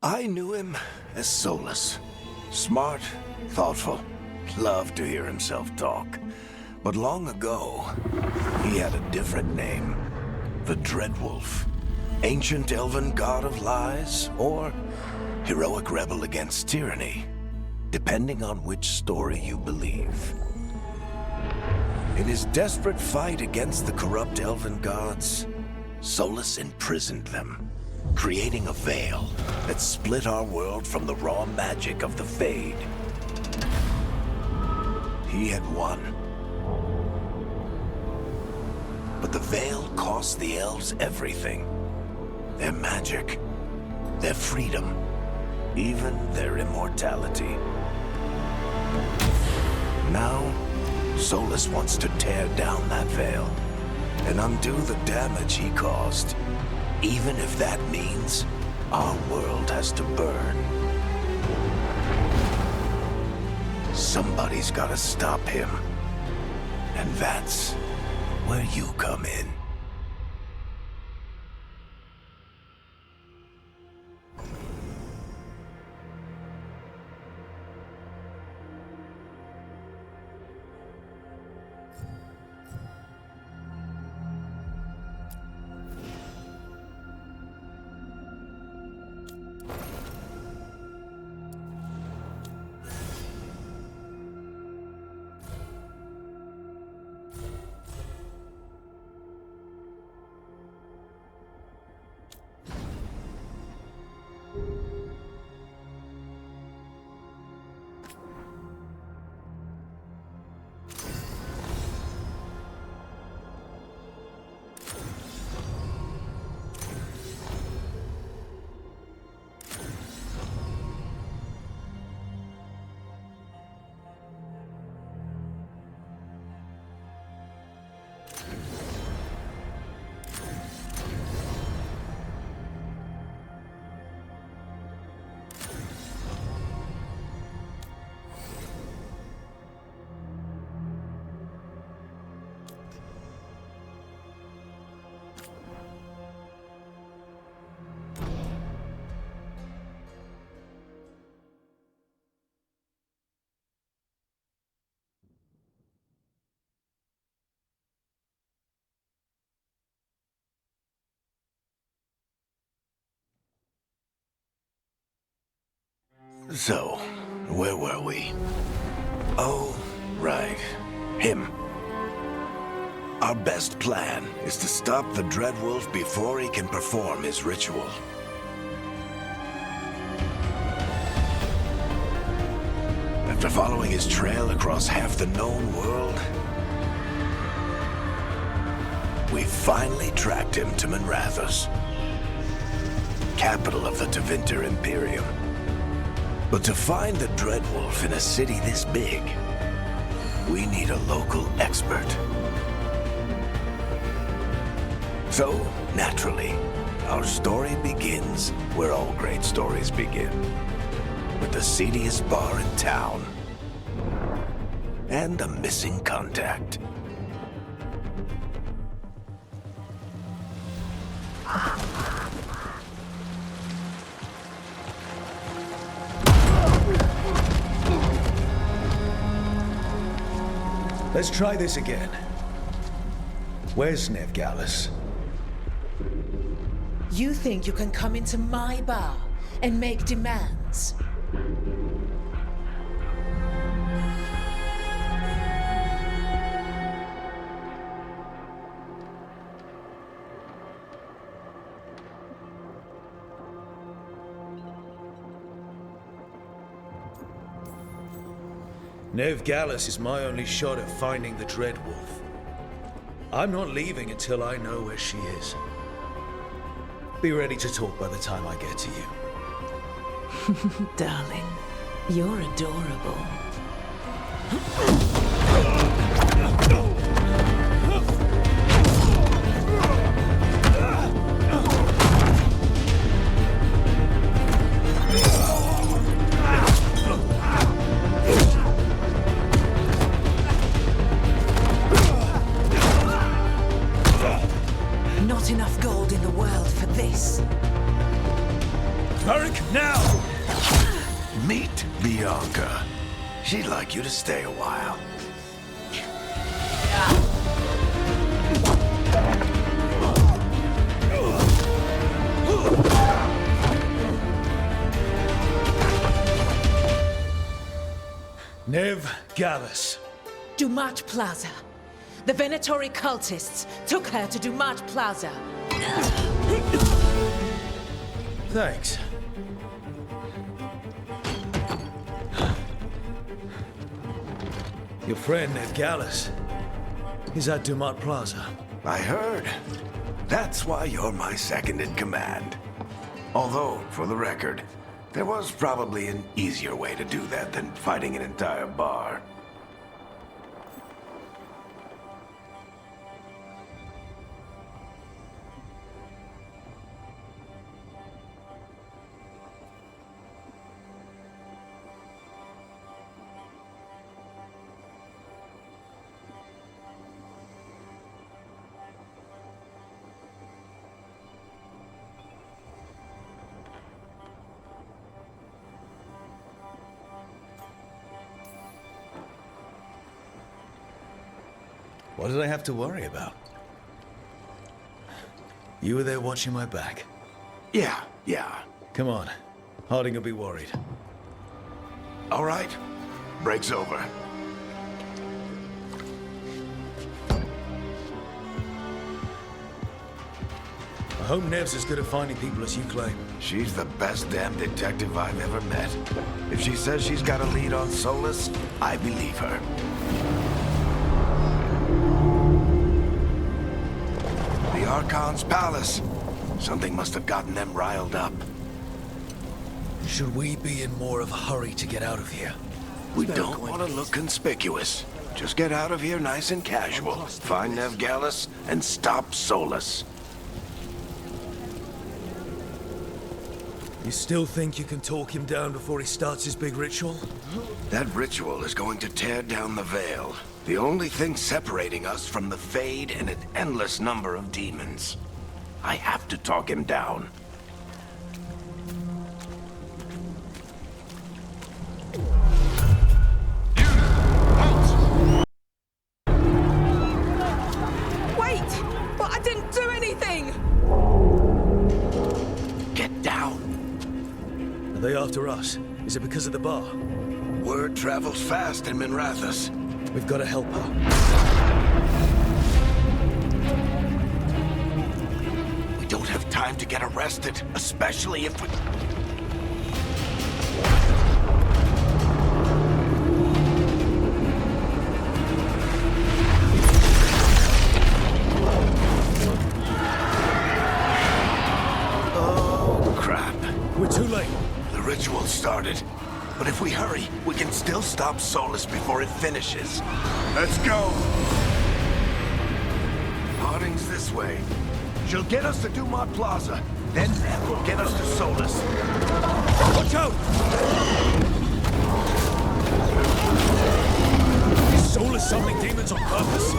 I knew him as Solus. Smart, thoughtful, loved to hear himself talk. But long ago, he had a different name. The Dreadwolf. Ancient elven god of lies, or heroic rebel against tyranny, depending on which story you believe. In his desperate fight against the corrupt elven gods, Solus imprisoned them, creating a veil that split our world from the raw magic of the Fade. He had won. But the veil cost the elves everything. Their magic, their freedom, even their immortality. Now, Solus wants to tear down that veil and undo the damage he caused, even if that means our world has to burn. Somebody's gotta stop him, and that's where you come in. So, where were we? Oh, right. Him. Our best plan is to stop the Dreadwolf before he can perform his ritual. After following his trail across half the known world, we finally tracked him to Minrathous, capital of the Tevinter Imperium. But to find the Dreadwolf in a city this big, we need a local expert. So, naturally, our story begins where all great stories begin. With the seediest bar in town. And a missing contact. Let's try this again. Where's Nevgalus? You think you can come into my bar and make demands? Nevgalus is my only shot at finding the Dreadwolf. I'm not leaving until I know where she is. Be ready to talk by the time I get to you. Darling, you're adorable. Not enough gold in the world for this. Barik, now! Meet Bianca. She'd like you to stay a while. Nev Gallus. Dumat Plaza. The Venatori cultists took her to Dumat Plaza. Thanks. Your friend, Nev Gallus, is at Dumat Plaza. I heard. That's why you're my second in command. Although, for the record, there was probably an easier way to do that than fighting an entire bar. What did I have to worry about? You were there watching my back. Yeah. Come on. Harding will be worried. All right. Break's over. I hope Nev's as good at finding people as you claim. She's the best damn detective I've ever met. If she says she's got a lead on Solus, I believe her. The Archon's palace. Something must have gotten them riled up. Should we be in more of a hurry to get out of here? We don't want to look conspicuous. Just get out of here nice and casual. Find Nev Gallus and stop Solus. You still think you can talk him down before he starts his big ritual? That ritual is going to tear down the veil. The only thing separating us from the Fade and an endless number of demons. I have to talk him down. Wait! But I didn't do anything! Get down. Are they after us? Is it because of the bar? Word travels fast in Minrathous. We've got to help her. We don't have time to get arrested, especially if we... Oh, crap. We're too late. The ritual started. But if we hurry, we can still stop Solus before it finishes. Let's go! Harding's this way. She'll get us to Dumat Plaza. Then Nev will get us to Solus. Watch out! Is Solus summoning demons on purpose?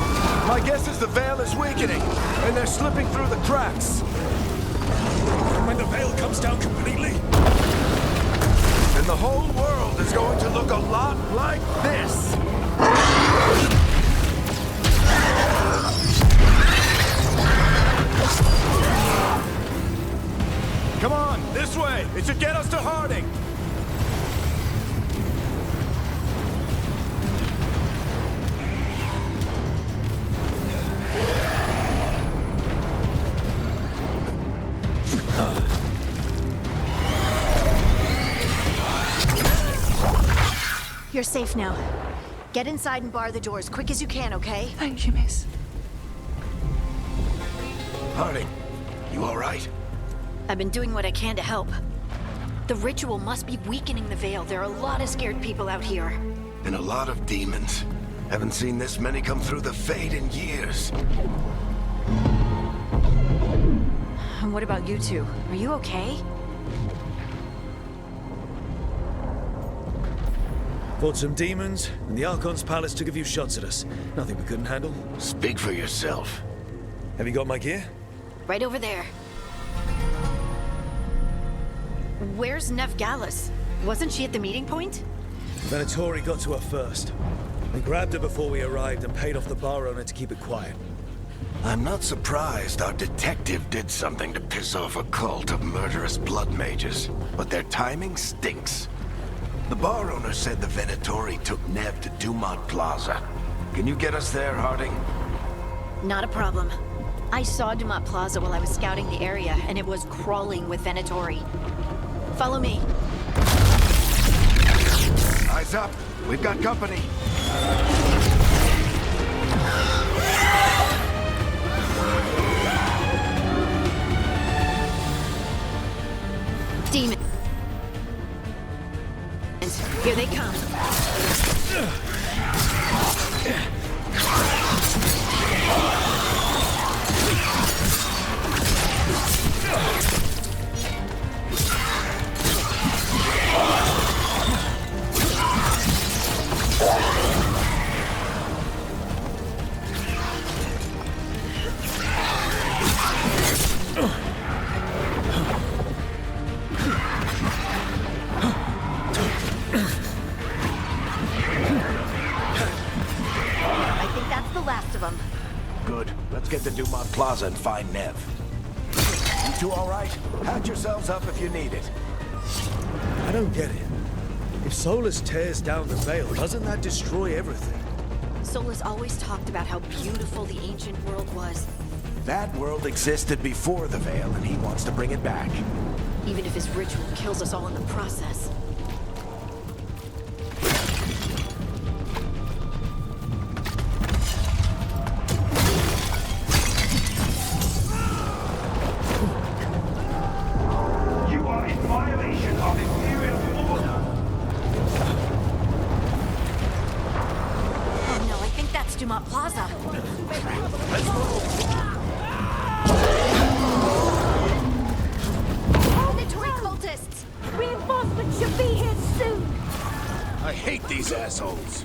My guess is the veil is weakening, and they're slipping through the cracks. And when the veil comes down completely? And the whole world is going to look a lot like this. Come on, this way. It should get us to Harding. You're safe now. Get inside and bar the doors quick as you can, okay? Thank you, miss. Harding, you all right? I've been doing what I can to help. The ritual must be weakening the veil. There are a lot of scared people out here. And a lot of demons. Haven't seen this many come through the Fade in years. And what about you two? Are you okay? Fought some demons, and the Archon's palace took a few shots at us. Nothing we couldn't handle. Speak for yourself. Have you got my gear? Right over there. Where's Nev Gallus? Wasn't she at the meeting point? Venatori got to her first. They grabbed her before we arrived and paid off the bar owner to keep it quiet. I'm not surprised our detective did something to piss off a cult of murderous blood mages, but their timing stinks. The bar owner said the Venatori took Nev to Dumont Plaza. Can you get us there, Harding? Not a problem. I saw Dumont Plaza while I was scouting the area, and it was crawling with Venatori. Follow me. Eyes up! We've got company! Demons. Here they come. Good. Let's get to Dumont Plaza and find Nev. You two all right? Patch yourselves up if you need it. I don't get it. If Solus tears down the Veil, doesn't that destroy everything? Solus always talked about how beautiful the ancient world was. That world existed before the Veil, and he wants to bring it back. Even if his ritual kills us all in the process. Dumont Plaza. Venatori cultists! Reinforcements should be here soon! I hate these assholes.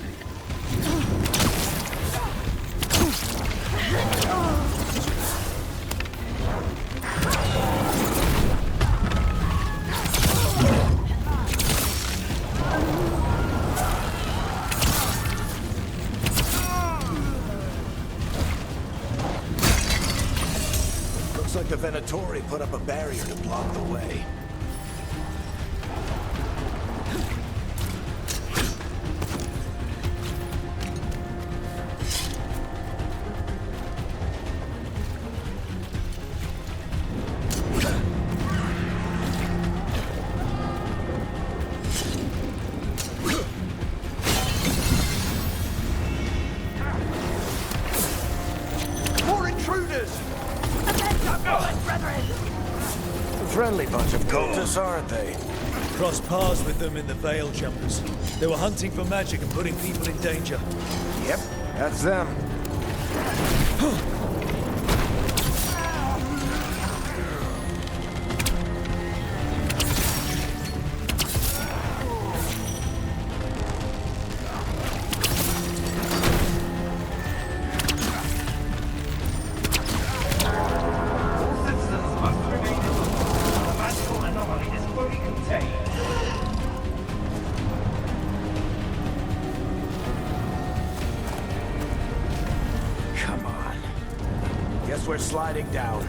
Looks like the Venatori put up a barrier to block the way. Friendly bunch of cultists, aren't they? Crossed paths with them in the Veil Jumpers. They were hunting for magic and putting people in danger. Yep, that's them. Guess we're sliding down.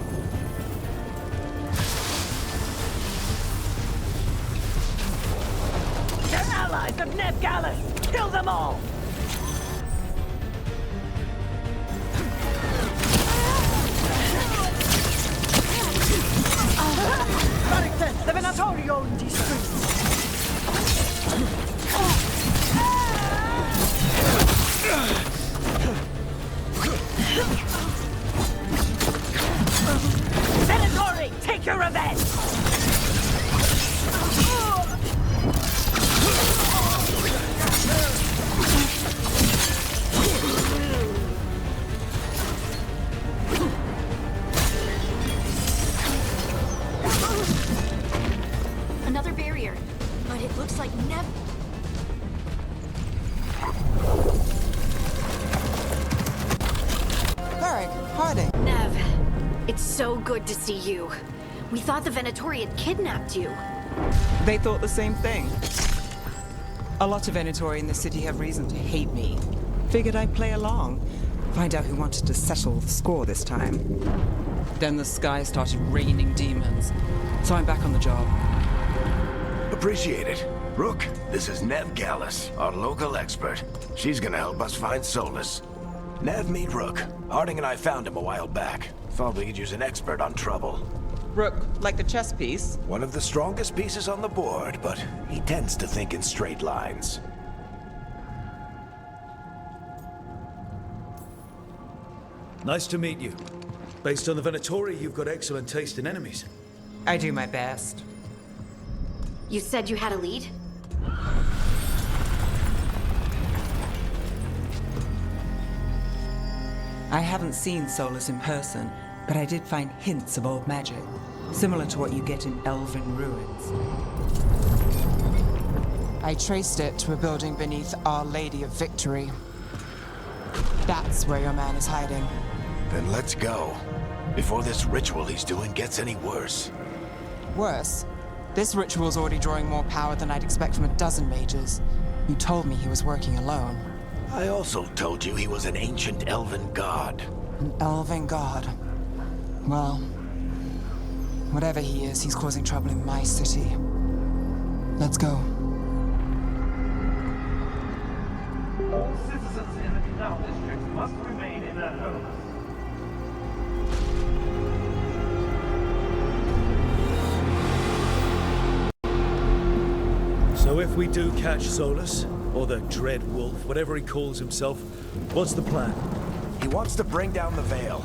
They're allies of Nev Gallus! Kill them all! Barrington, the Venatori own these streets! Venatori, take your revenge! Another barrier, but it looks like Nev... Harding. Nev, it's so good to see you. We thought the Venatori had kidnapped you. They thought the same thing. A lot of Venatori in the city have reason to hate me. Figured I'd play along, find out who wanted to settle the score this time. Then the sky started raining demons, so I'm back on the job. Appreciate it. Rook, this is Nev Gallus, our local expert. She's gonna help us find Solus. Nev, meet Rook. Harding and I found him a while back. Thought we could use an expert on trouble. Rook, like the chess piece? One of the strongest pieces on the board, but he tends to think in straight lines. Nice to meet you. Based on the Venatori, you've got excellent taste in enemies. I do my best. You said you had a lead? I haven't seen Solus in person, but I did find hints of old magic, similar to what you get in elven ruins. I traced it to a building beneath Our Lady of Victory. That's where your man is hiding. Then let's go. Before this ritual he's doing gets any worse. Worse, this ritual's already drawing more power than I'd expect from a dozen mages. You told me he was working alone. I also told you he was an ancient elven god. An elven god. Well, whatever he is, he's causing trouble in my city. Let's go. All citizens in the canal district must remain in their homes. So if we do catch Solus, or the Dread Wolf, whatever he calls himself, what's the plan? He wants to bring down the veil.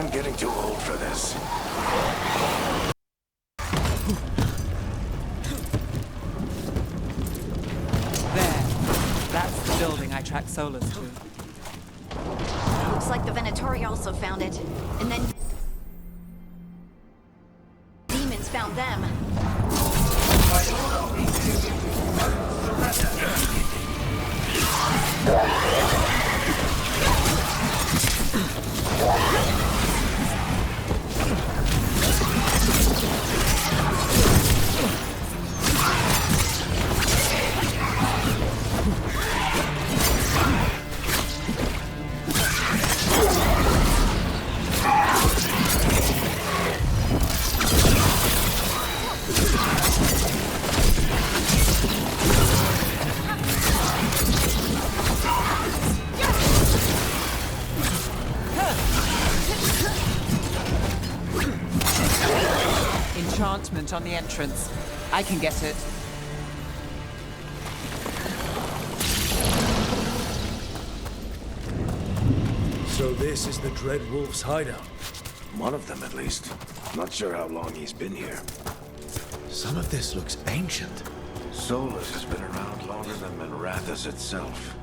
I'm getting too old for this. There. That's the building I tracked Solus to. Looks like the Venatori also found it. And then demons found them. Enchantment on the entrance. I can get it. So this is the Dread Wolf's hideout. One of them, at least. Not sure how long he's been here. Some of this looks ancient. Solus has been around longer than Minrathous itself.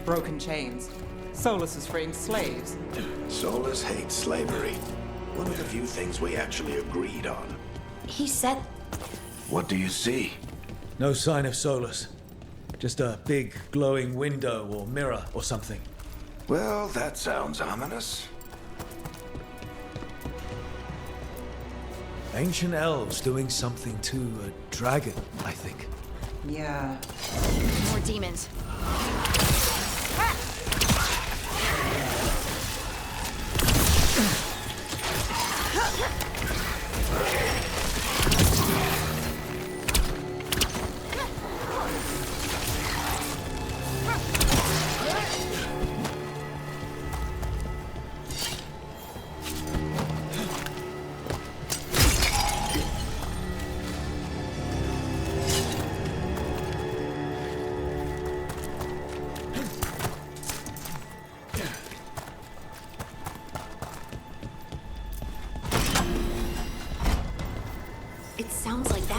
Broken chains. Solus is freeing slaves. Solus hates slavery. One of the few things we actually agreed on. He said What do you see? No sign of Solus. Just a big glowing window or mirror or something. Well, that sounds ominous. Ancient elves doing something to a dragon, I think. Yeah. more demons.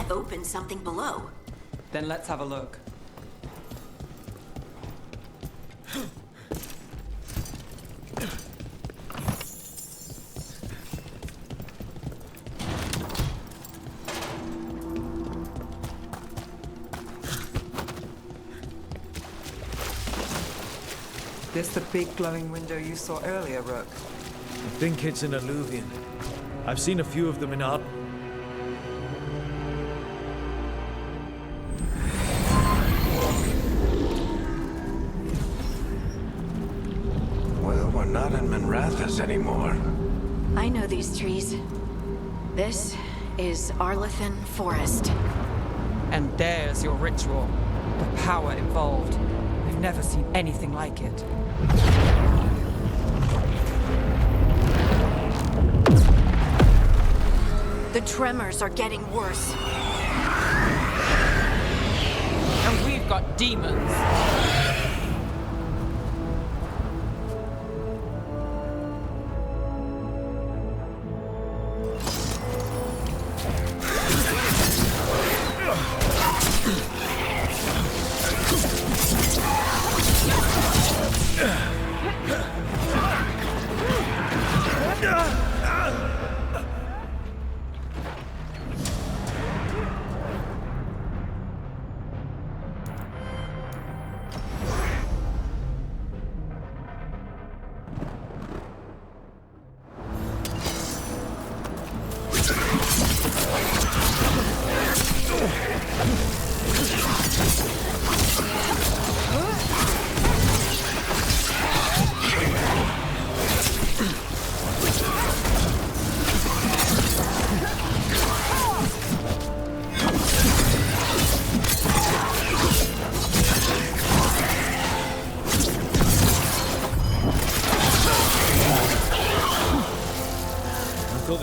that opens something below. Then let's have a look. This the big glowing window you saw earlier, Rook? I think it's an alluvian. I've seen a few of them in art. Well, we're not in Minrathous anymore. I know these trees. This is Arlethan Forest. And there's your ritual. The power involved. I've never seen anything like it. The tremors are getting worse. And we've got demons.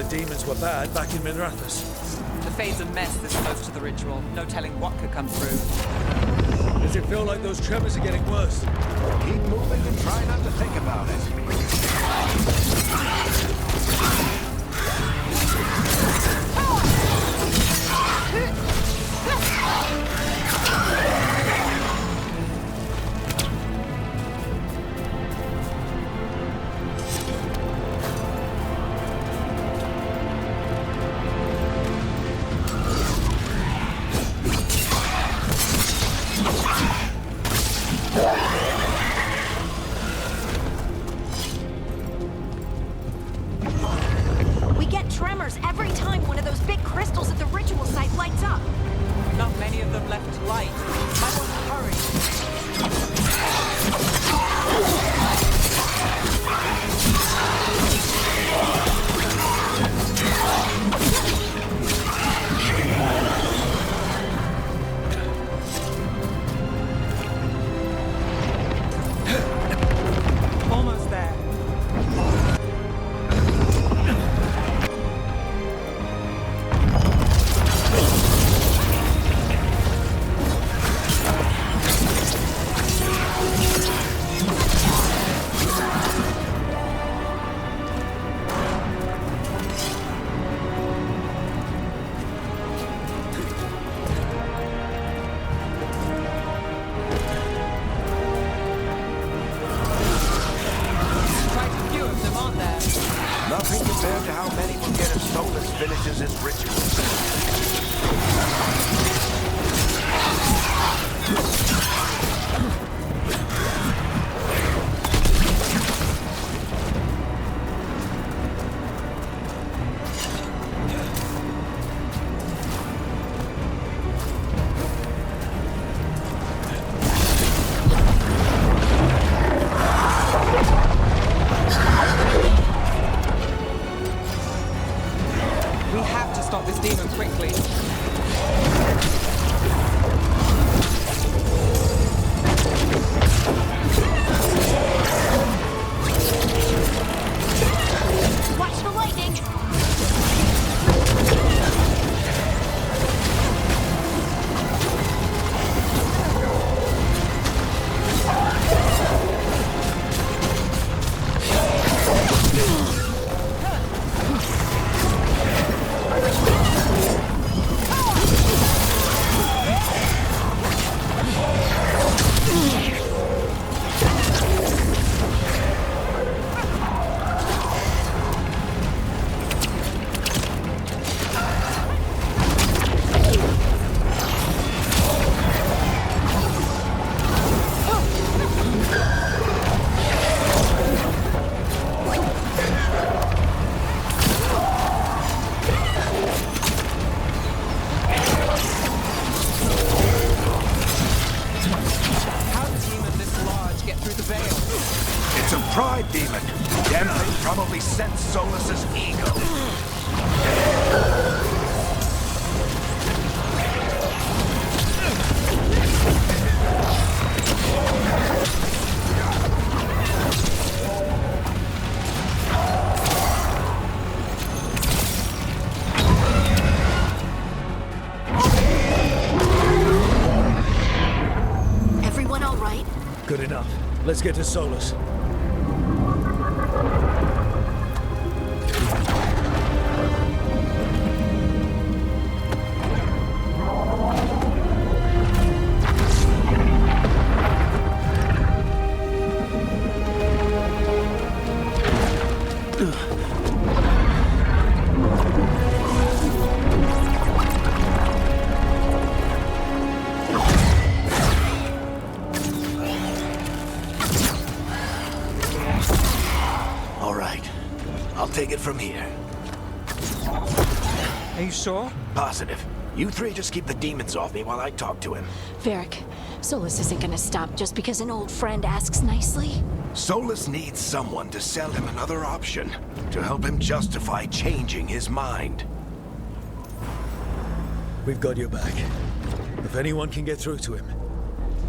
Demons were bad back in Minrathous. The Fade's a mess this close to the ritual. No telling what could come through. Does it feel like those tremors are getting worse? Keep moving and try not to think about it. We get tremors every time one of those big crystals at the ritual site lights up. Not many of them left light. Might want to hurry. Almost there. Quite a few of them, aren't there? Nothing compared to how many will get if Solus finishes his ritual. We have to stop this demon. Pride demon. Damn thing probably sets Solus's ego. Everyone all right? Good enough. Let's get to Solus. All right. I'll take it from here. Are you sure? Positive. You three just keep the demons off me while I talk to him. Varric, Solus isn't gonna stop just because an old friend asks nicely. Solus needs someone to sell him another option, to help him justify changing his mind. We've got your back. If anyone can get through to him,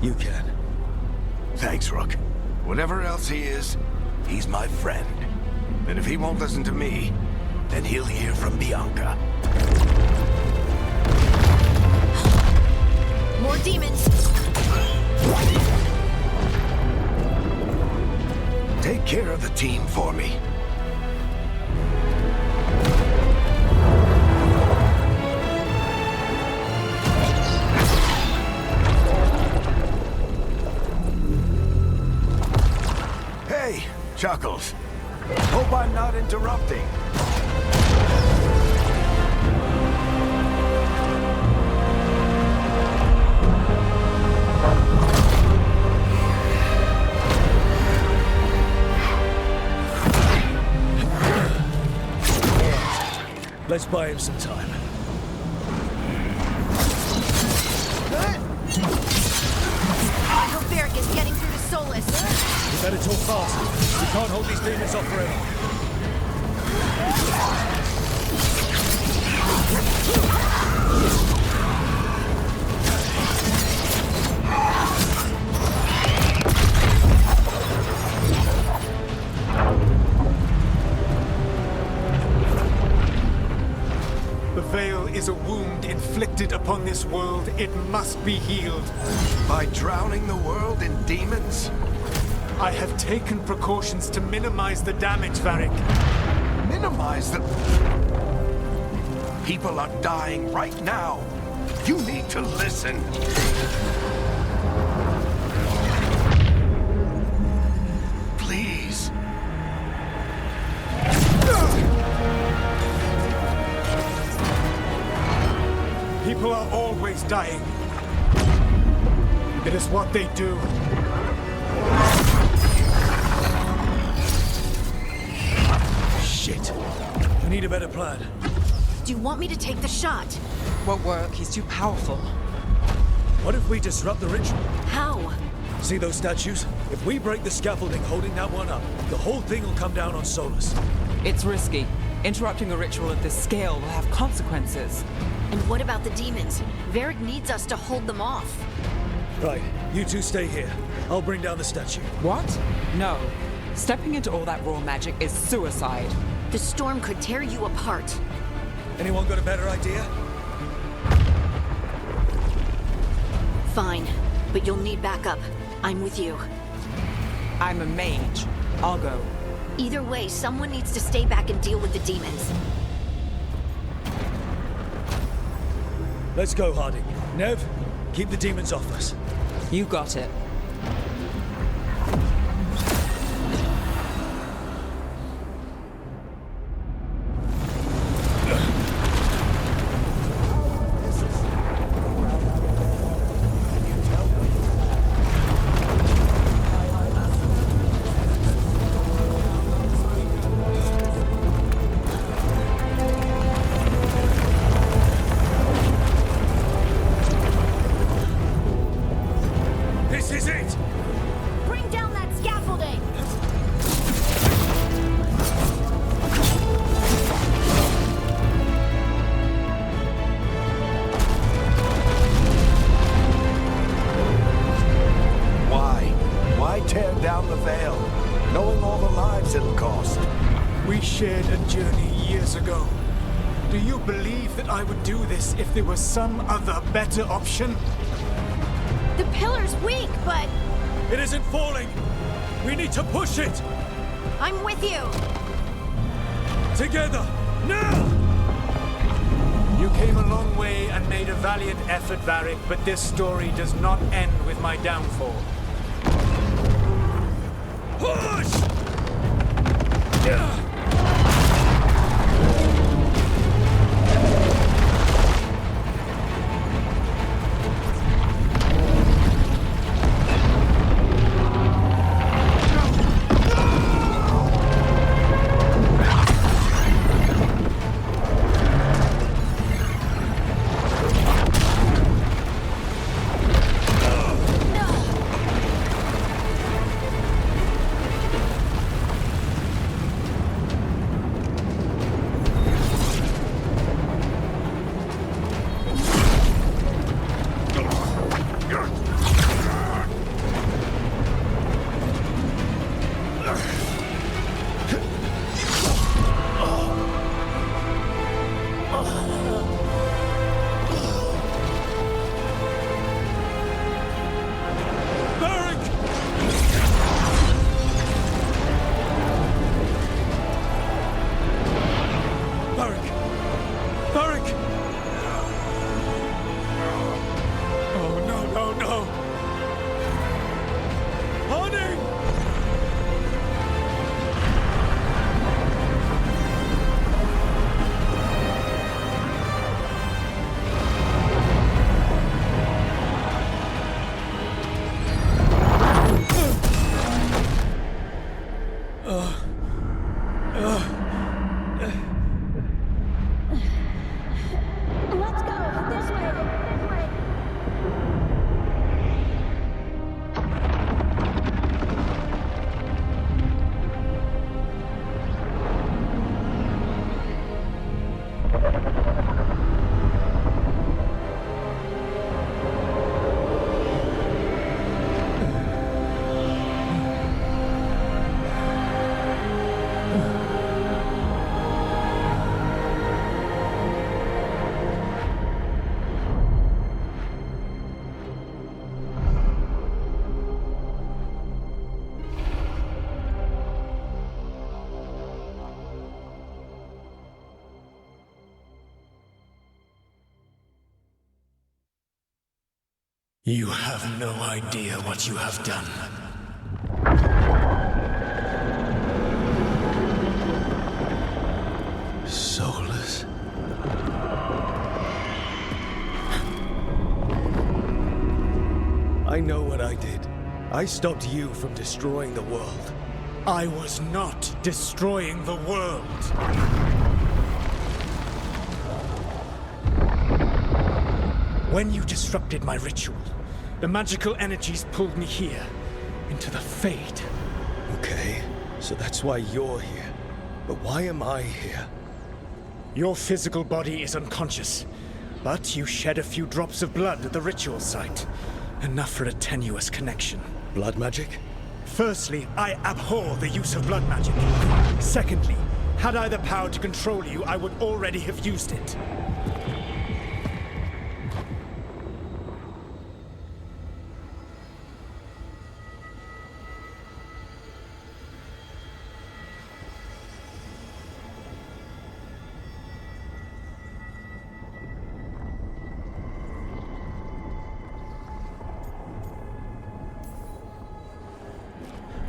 you can. Thanks, Rook. Whatever else he is, he's my friend. And if he won't listen to me, then he'll hear from Bianca. More demons! Take care of the team for me. Hey, Chuckles. Hope I'm not interrupting. Let's buy him some time. I hope Varric is getting through to Solus. We better talk fast. We can't hold these demons off forever. The veil is a wound inflicted upon this world. It must be healed. By drowning the world in demons? I have taken precautions to minimize the damage, Varric. Minimize the... People are dying right now. You need to listen. Please. People are always dying. It is what they do. Shit. We need a better plan. Do you want me to take the shot? Won't work. He's too powerful. What if we disrupt the ritual? How? See those statues? If we break the scaffolding holding that one up, the whole thing will come down on Solus. It's risky. Interrupting a ritual of this scale will have consequences. And what about the demons? Varric needs us to hold them off. Right, you two stay here. I'll bring down the statue. What? No. Stepping into all that raw magic is suicide. The storm could tear you apart. Anyone got a better idea? Fine, but you'll need backup. I'm with you. I'm a mage. I'll go. Either way, someone needs to stay back and deal with the demons. Let's go, Harding. Nev, keep the demons off us. You got it. This is knowing all the lives it'll cost. We shared a journey years ago. Do you believe that I would do this if there was some other better option? The pillar's weak, but It isn't falling! We need to push it! I'm with you. Together! Now! You came a long way and made a valiant effort, Varric, but this story does not end with my downfall. Push! Let's go. This way. This way. You have no idea what you have done. Soulless? I know what I did. I stopped you from destroying the world. I was not destroying the world. When you disrupted my ritual, the magical energies pulled me here, into the Fade. Okay, so that's why you're here. But why am I here? Your physical body is unconscious, but you shed a few drops of blood at the ritual site. Enough for a tenuous connection. Blood magic? Firstly, I abhor the use of blood magic. Secondly, had I the power to control you, I would already have used it.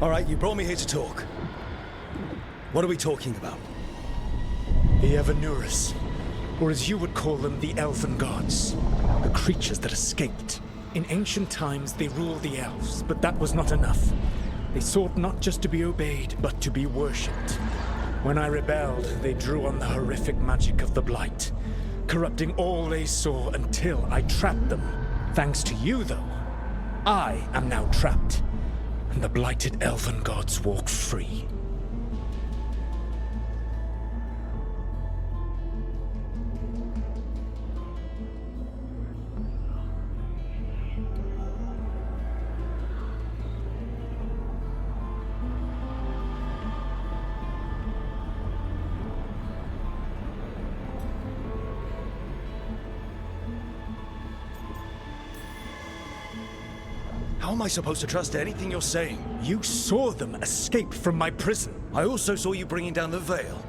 All right, you brought me here to talk. What are we talking about? The Evanuris, or as you would call them, the Elven Gods. The creatures that escaped. In ancient times, they ruled the elves, but that was not enough. They sought not just to be obeyed, but to be worshipped. When I rebelled, they drew on the horrific magic of the Blight, corrupting all they saw until I trapped them. Thanks to you, though, I am now trapped, and the blighted Elven Gods walk free. How am I supposed to trust anything you're saying? You saw them escape from my prison. I also saw you bringing down the veil.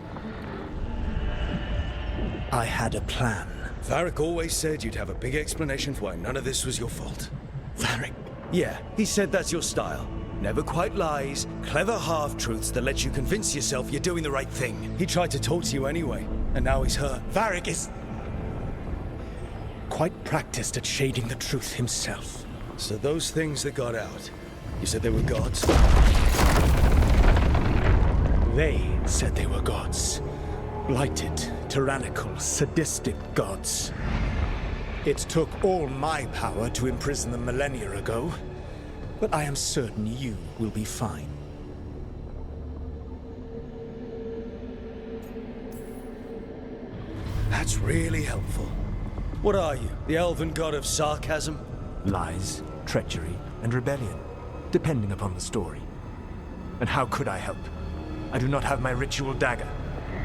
I had a plan. Varric always said you'd have a big explanation for why none of this was your fault. Varric? Yeah, he said that's your style. Never quite lies, clever half-truths that let you convince yourself you're doing the right thing. He tried to talk to you anyway, and now he's hurt. Varric is quite practiced at shading the truth himself. So those things that got out, you said they were gods? They said they were gods. Blighted, tyrannical, sadistic gods. It took all my power to imprison them millennia ago, but I am certain you will be fine. That's really helpful. What are you, the elven god of sarcasm? Lies, treachery, and rebellion, depending upon the story. And how could I help? I do not have my ritual dagger.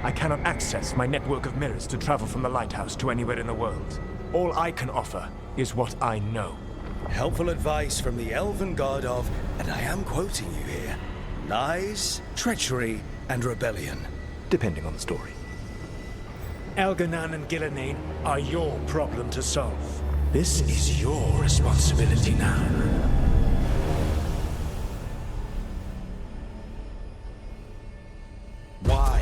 I cannot access my network of mirrors to travel from the lighthouse to anywhere in the world. All I can offer is what I know. Helpful advice from the elven god of, and I am quoting you here, lies, treachery, and rebellion. Depending on the story. Elganan and Gillenane are your problem to solve. This is your responsibility now. Why?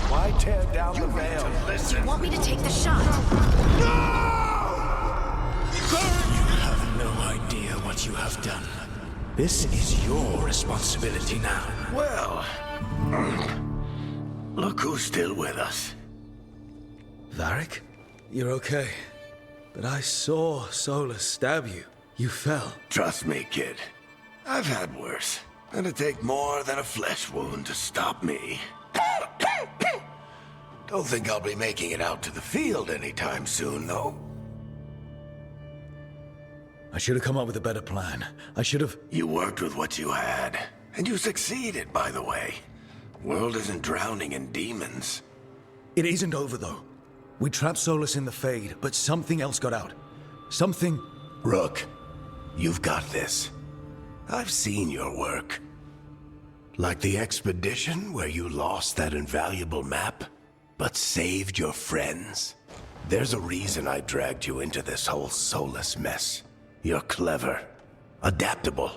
Why tear down the veil? Do you want me to take the shot? You have no idea what you have done. This is your responsibility now. Well, look who's still with us. Varric? You're okay. But I saw Solus stab you. You fell. Trust me, kid. I've had worse. It'd take more than a flesh wound to stop me. Don't think I'll be making it out to the field anytime soon, though. I should have come up with a better plan. I should have... You worked with what you had. And you succeeded, by the way. World isn't drowning in demons. It isn't over, though. We trapped Solus in the Fade, but something else got out. Something... Rook, you've got this. I've seen your work. Like the expedition where you lost that invaluable map, but saved your friends. There's a reason I dragged you into this whole Solus mess. You're clever, adaptable,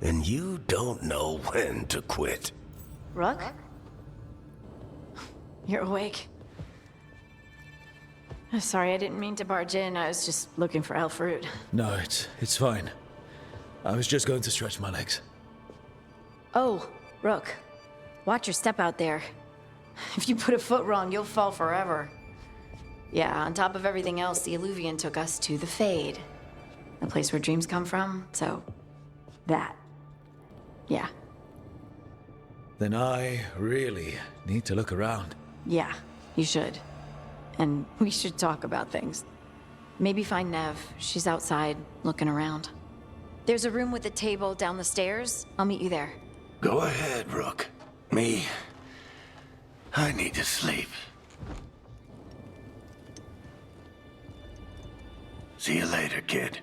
and you don't know when to quit. Rook? You're awake. Sorry, I didn't mean to barge in. I was just looking for elf fruit. No, it's fine. I was just going to stretch my legs. Oh, Rook. Watch your step out there. If you put a foot wrong, you'll fall forever. Yeah, on top of everything else, the Illuvian took us to the Fade. The place where dreams come from, so... that. Yeah. Then I really need to look around. Yeah, you should. And we should talk about things. Maybe find Nev. She's outside, looking around. There's a room with a table down the stairs. I'll meet you there. Go ahead, Rook. Me, I need to sleep. See you later, kid.